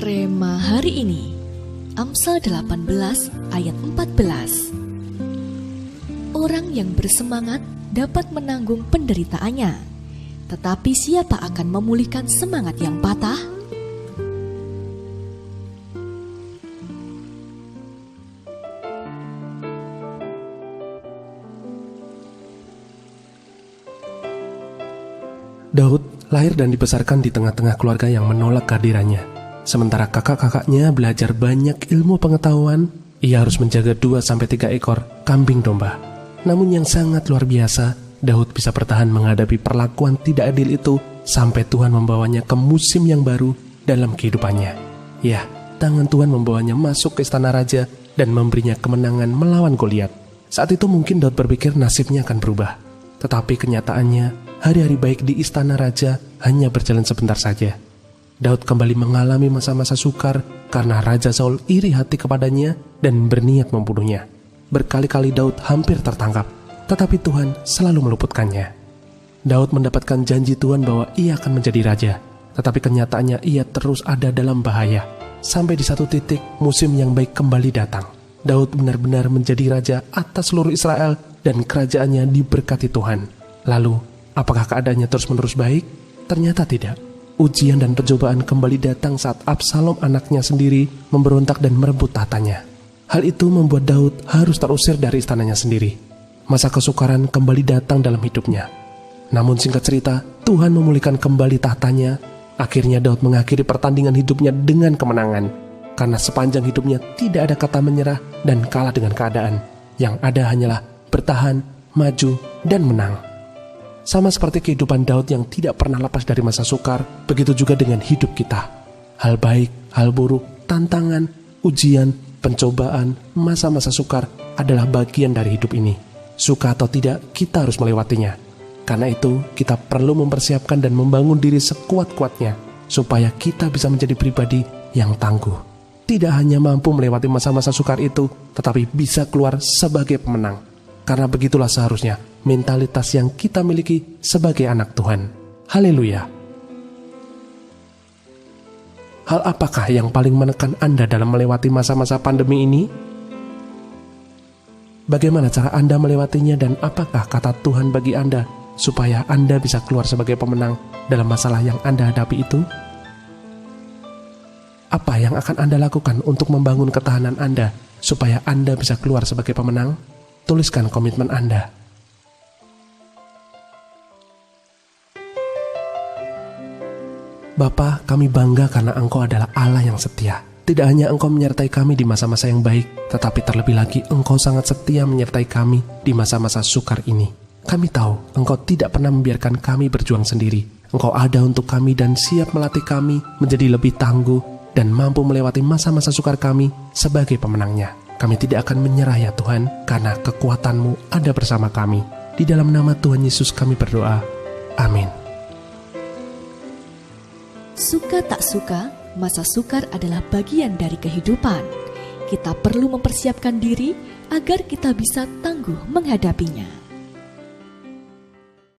Rema hari ini, Amsal 18 ayat 14. Orang yang bersemangat dapat menanggung penderitaannya, tetapi siapa akan memulihkan semangat yang patah? Daud lahir dan dibesarkan di tengah-tengah keluarga yang menolak kehadirannya. Sementara kakak-kakaknya belajar banyak ilmu pengetahuan, ia harus menjaga 2-3 ekor kambing domba. Namun yang sangat luar biasa, Daud bisa bertahan menghadapi perlakuan tidak adil itu sampai Tuhan membawanya ke musim yang baru dalam kehidupannya. Ya, tangan Tuhan membawanya masuk ke istana raja dan memberinya kemenangan melawan Goliat. Saat itu mungkin Daud berpikir nasibnya akan berubah. Tetapi kenyataannya, hari-hari baik di istana raja hanya berjalan sebentar saja. Daud kembali mengalami masa-masa sukar karena Raja Saul iri hati kepadanya dan berniat membunuhnya. Berkali-kali Daud hampir tertangkap, tetapi Tuhan selalu meluputkannya. Daud mendapatkan janji Tuhan bahwa ia akan menjadi raja, tetapi kenyataannya ia terus ada dalam bahaya. Sampai di satu titik musim yang baik kembali datang. Daud benar-benar menjadi raja atas seluruh Israel dan kerajaannya diberkati Tuhan. Lalu, apakah keadaannya terus-menerus baik? Ternyata tidak. Ujian dan pencobaan kembali datang saat Absalom anaknya sendiri memberontak dan merebut tahtanya. Hal itu membuat Daud harus terusir dari istananya sendiri. Masa kesukaran kembali datang dalam hidupnya. Namun singkat cerita, Tuhan memulihkan kembali tahtanya. Akhirnya Daud mengakhiri pertandingan hidupnya dengan kemenangan. Karena sepanjang hidupnya tidak ada kata menyerah dan kalah dengan keadaan. Yang ada hanyalah bertahan, maju, dan menang. Sama seperti kehidupan Daud yang tidak pernah lepas dari masa sukar, begitu juga dengan hidup kita. Hal baik, hal buruk, tantangan, ujian, pencobaan, masa-masa sukar adalah bagian dari hidup ini. Suka atau tidak, kita harus melewatinya. Karena itu, kita perlu mempersiapkan dan membangun diri sekuat-kuatnya, supaya kita bisa menjadi pribadi yang tangguh. Tidak hanya mampu melewati masa-masa sukar itu, tetapi bisa keluar sebagai pemenang. Karena begitulah seharusnya mentalitas yang kita miliki sebagai anak Tuhan. Haleluya. Hal apakah yang paling menekan Anda dalam melewati masa-masa pandemi ini? Bagaimana cara Anda melewatinya dan apakah kata Tuhan bagi Anda supaya Anda bisa keluar sebagai pemenang dalam masalah yang Anda hadapi itu? Apa yang akan Anda lakukan untuk membangun ketahanan Anda supaya Anda bisa keluar sebagai pemenang? Tuliskan komitmen Anda. Bapa, kami bangga karena Engkau adalah Allah yang setia. Tidak hanya Engkau menyertai kami di masa-masa yang baik, tetapi terlebih lagi Engkau sangat setia menyertai kami di masa-masa sukar ini. Kami tahu Engkau tidak pernah membiarkan kami berjuang sendiri. Engkau ada untuk kami dan siap melatih kami menjadi lebih tangguh dan mampu melewati masa-masa sukar kami sebagai pemenangnya. Kami tidak akan menyerah ya Tuhan, karena kekuatan-Mu ada bersama kami. Di dalam nama Tuhan Yesus kami berdoa. Amin. Suka tak suka, masa sukar adalah bagian dari kehidupan. Kita perlu mempersiapkan diri agar kita bisa tangguh menghadapinya.